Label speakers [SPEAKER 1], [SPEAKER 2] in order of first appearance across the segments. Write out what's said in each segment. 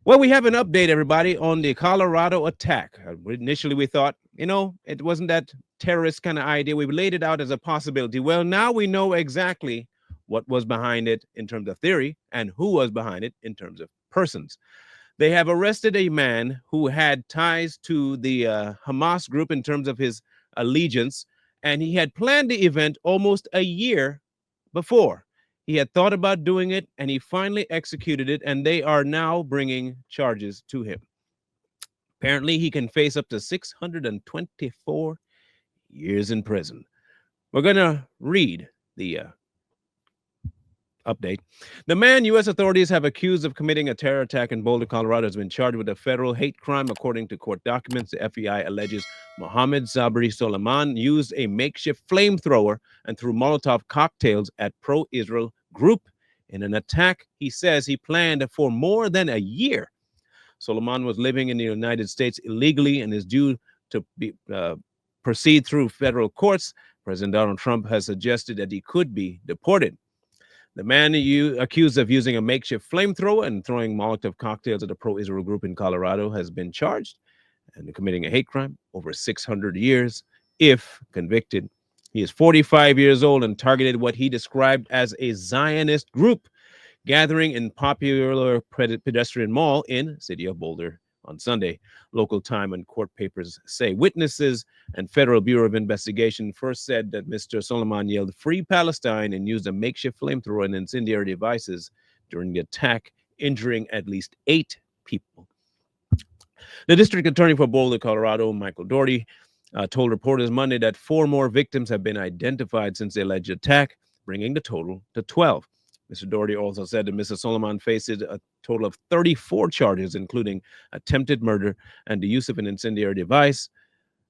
[SPEAKER 1] Well, we have an update, everybody, on the Colorado attack. Initially, we thought, it wasn't that terrorist kind of idea. We laid it out as a possibility. Well, now we know exactly what was behind it in terms of theory and who was behind it in terms of persons. They have arrested a man who had ties to the Hamas group in terms of his allegiance, and he had planned the event almost a year before. He had thought about doing it, and he finally executed it, and they are now bringing charges to him. Apparently, he can face up to 624 years in prison. We're going to read the update. The man U.S. authorities have accused of committing a terror attack in Boulder, Colorado, has been charged with a federal hate crime. According to court documents, the FBI alleges Mohammed Sabri Soliman used a makeshift flamethrower and threw Molotov cocktails at pro Israel group in an attack he says he planned for more than a year. Soliman was living in the United States illegally and is due to proceed through federal courts. President Donald Trump has suggested that he could be deported. The man accused of using a makeshift flamethrower and throwing Molotov cocktails at a pro Israel group in Colorado has been charged and committing a hate crime over 600 years if convicted. He is 45 years old and targeted what he described as a Zionist group gathering in popular pedestrian mall in city of Boulder on Sunday. Local time and court papers say witnesses and Federal Bureau of Investigation first said that Mr. Solomon yelled "Free Palestine" and used a makeshift flamethrower and incendiary devices during the attack, injuring at least 8 people. The district attorney for Boulder, Colorado, Michael Doherty, told reporters Monday that 4 more victims have been identified since the alleged attack, bringing the total to 12. Mr. Doherty also said that Mr. Solomon faces a total of 34 charges, including attempted murder and the use of an incendiary device.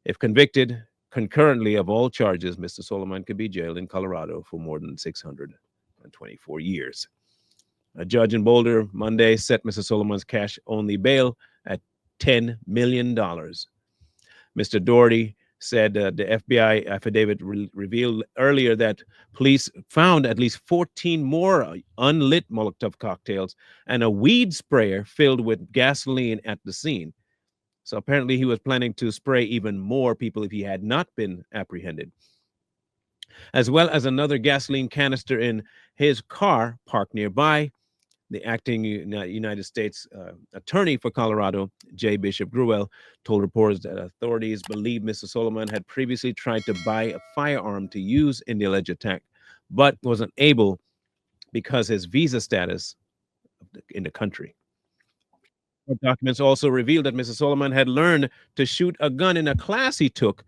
[SPEAKER 1] If convicted concurrently of all charges, Mr. Solomon could be jailed in Colorado for more than 624 years. A judge in Boulder Monday set Mr. Solomon's cash-only bail at $10 million. Mr. Doherty said the FBI affidavit revealed earlier that police found at least 14 more unlit Molotov cocktails and a weed sprayer filled with gasoline at the scene. So apparently he was planning to spray even more people if he had not been apprehended, as well as another gasoline canister in his car parked nearby. The acting United States attorney for Colorado, J. Bishop Gruel, told reporters that authorities believe Mr. Solomon had previously tried to buy a firearm to use in the alleged attack, but wasn't able because his visa status in the country. Documents also revealed that Mr. Solomon had learned to shoot a gun in a class he took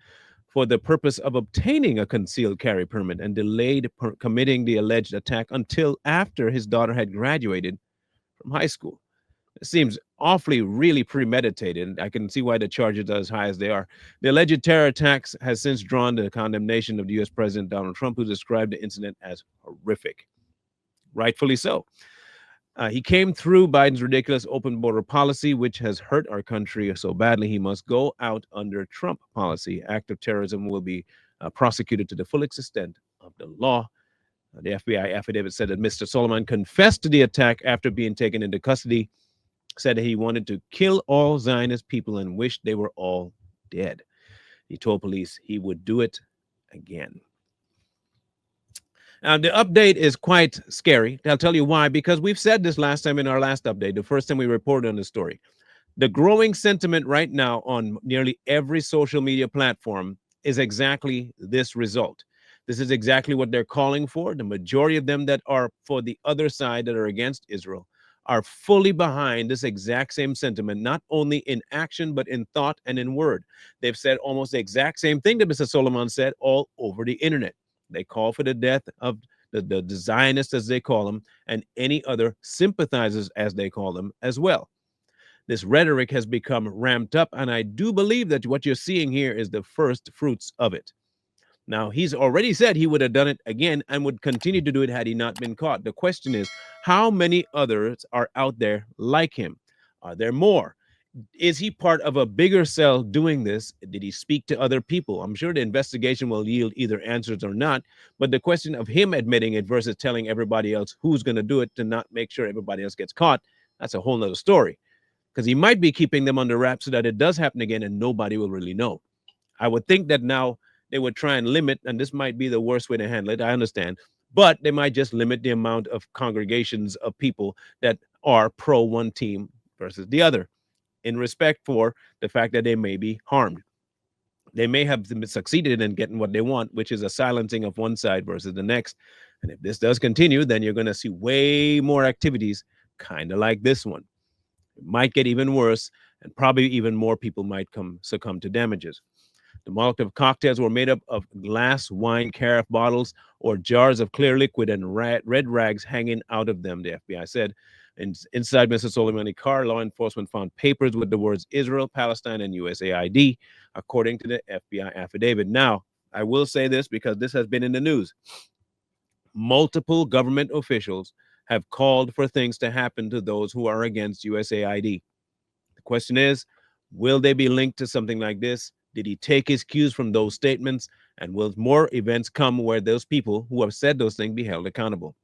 [SPEAKER 1] for the purpose of obtaining a concealed carry permit and delayed committing the alleged attack until after his daughter had graduated from high school. It seems awfully, really premeditated. And I can see why the charges are as high as they are. The alleged terror attacks has since drawn the condemnation of the U.S. President Donald Trump, who described the incident as horrific. Rightfully so. He came through Biden's ridiculous open border policy, which has hurt our country so badly. He must go out under Trump policy. Act of terrorism will be prosecuted to the full extent of the law. The FBI affidavit said that Mr. Solomon confessed to the attack after being taken into custody, said that he wanted to kill all Zionist people and wished they were all dead. He told police he would do it again. Now, the update is quite scary. I'll tell you why, because we've said this last time in our last update, the first time we reported on the story. The growing sentiment right now on nearly every social media platform is exactly this result. This is exactly what they're calling for. The majority of them that are for the other side, that are against Israel, are fully behind this exact same sentiment, not only in action, but in thought and in word. They've said almost the exact same thing that Mr. Solomon said all over the internet. They call for the death of the Zionists, as they call them, and any other sympathizers, as they call them, as well. This rhetoric has become ramped up, and I do believe that what you're seeing here is the first fruits of it. Now, he's already said he would have done it again and would continue to do it had he not been caught. The question is, how many others are out there like him? Are there more? Is he part of a bigger cell doing this? Did he speak to other people? I'm sure the investigation will yield either answers or not. But the question of him admitting it versus telling everybody else who's going to do it to not make sure everybody else gets caught, that's a whole nother story. because he might be keeping them under wraps so that it does happen again and nobody will really know. I would think that now they would try and limit, and this might be the worst way to handle it. I understand, but they might just limit the amount of congregations of people that are pro one team versus the other, in respect for the fact that they may be harmed. They may have succeeded in getting what they want, which is a silencing of one side versus the next. And if this does continue, then you're going to see way more activities, kind of like this one. It might get even worse, and probably even more people might succumb to damages. The Molotov cocktails were made up of glass wine carafe bottles or jars of clear liquid and red rags hanging out of them, the FBI said. And inside Mr. Soleimani's car, law enforcement found papers with the words Israel, Palestine, and USAID, according to the FBI affidavit. Now, I will say this because this has been in the news. Multiple government officials have called for things to happen to those who are against USAID. The question is, will they be linked to something like this? Did he take his cues from those statements? And will more events come where those people who have said those things be held accountable?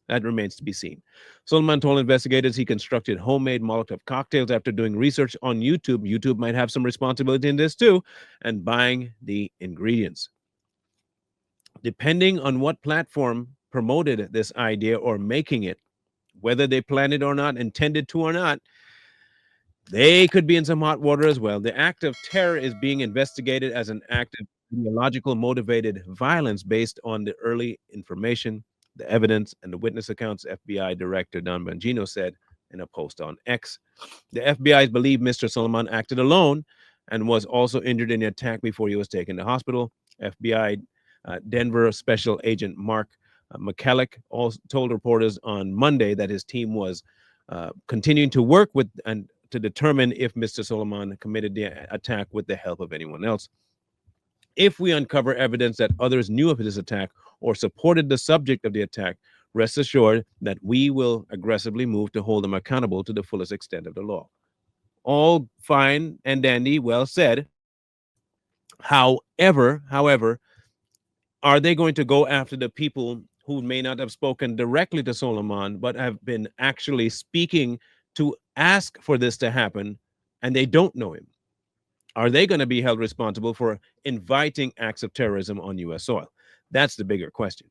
[SPEAKER 1] That remains to be seen. Solomon told investigators he constructed homemade Molotov cocktails after doing research on YouTube. YouTube might have some responsibility in this too, and buying the ingredients. Depending on what platform promoted this idea or making it, whether they planned it or not, intended to or not, they could be in some hot water as well. The act of terror is being investigated as an act of ideological motivated violence based on the early information, the evidence, and the witness accounts, FBI Director Don Bongino said in a post on X. The FBI believes Mr. Solomon acted alone and was also injured in the attack before he was taken to hospital. FBI Denver Special Agent Mark McCulloch also told reporters on Monday that his team was continuing to work with and to determine if Mr. Solomon committed the attack with the help of anyone else. If we uncover evidence that others knew of this attack or supported the subject of the attack, rest assured that we will aggressively move to hold them accountable to the fullest extent of the law. All fine and dandy, well said. However, are they going to go after the people who may not have spoken directly to Solomon, but have been actually speaking to ask for this to happen, and they don't know him? Are they going to be held responsible for inviting acts of terrorism on U.S. soil? That's the bigger question.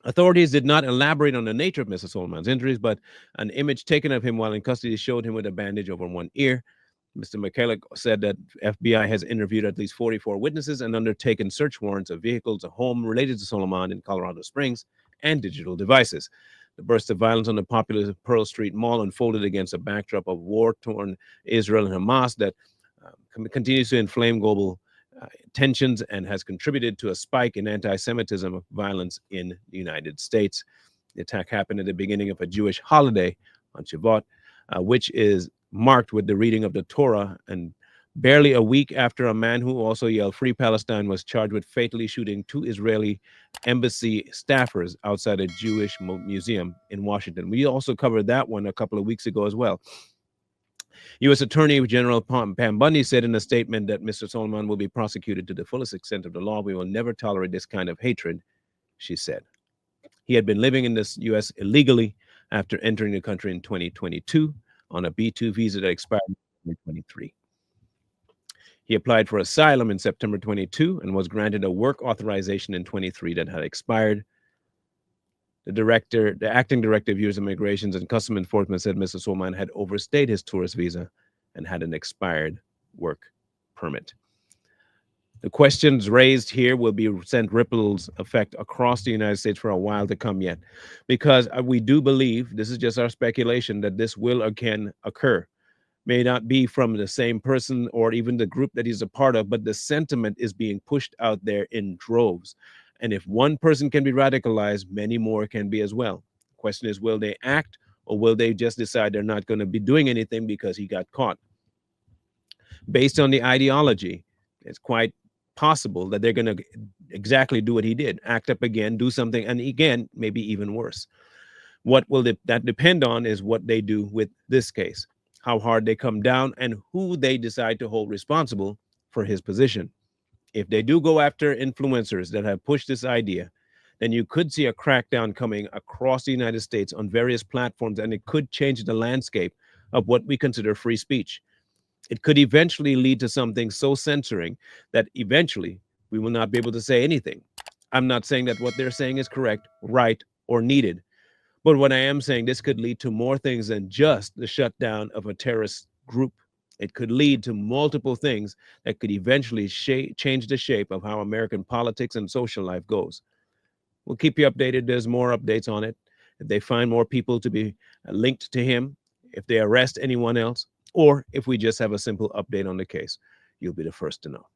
[SPEAKER 1] Authorities did not elaborate on the nature of Mr. Solomon's injuries, but an image taken of him while in custody showed him with a bandage over one ear. Mr. McCulloch said that FBI has interviewed at least 44 witnesses and undertaken search warrants of vehicles, a home related to Solomon in Colorado Springs, and digital devices. The burst of violence on the popular Pearl Street Mall unfolded against a backdrop of war-torn Israel and Hamas that continues to inflame global tensions and has contributed to a spike in anti-Semitism violence in the United States. The attack happened at the beginning of a Jewish holiday on Shavuot, which is marked with the reading of the Torah, and barely a week after a man who also yelled "Free Palestine" was charged with fatally shooting two Israeli embassy staffers outside a Jewish museum in Washington. We also covered that one a couple of weeks ago as well. U.S. Attorney General Pam Bondi said in a statement that Mr. Solomon will be prosecuted to the fullest extent of the law. We will never tolerate this kind of hatred, she said. He had been living in the U.S. illegally after entering the country in 2022 on a B-2 visa that expired in 2023. He applied for asylum in September 22 and was granted a work authorization in 23 that had expired. The acting director of U.S. Immigrations and Customs Enforcement said Mr. Solomon had overstayed his tourist visa and had an expired work permit. The questions raised here will be sent ripples effect across the United States for a while to come yet, because we do believe, this is just our speculation, that this will again occur. May not be from the same person or even the group that he's a part of, but the sentiment is being pushed out there in droves. And if one person can be radicalized, many more can be as well. The question is, will they act, or will they just decide they're not going to be doing anything because he got caught? Based on the ideology, it's quite possible that they're going to exactly do what he did, act up again, do something, and again, maybe even worse. What will that depend on is what they do with this case, how hard they come down, and who they decide to hold responsible for his position. If they do go after influencers that have pushed this idea, then you could see a crackdown coming across the United States on various platforms, and it could change the landscape of what we consider free speech. It could eventually lead to something so censoring that eventually we will not be able to say anything. I'm not saying that what they're saying is correct, right, or needed, but what I am saying, this could lead to more things than just the shutdown of a terrorist group. It could lead to multiple things that could eventually change the shape of how American politics and social life goes. We'll keep you updated. There's more updates on it. If they find more people to be linked to him, if they arrest anyone else, or if we just have a simple update on the case, you'll be the first to know.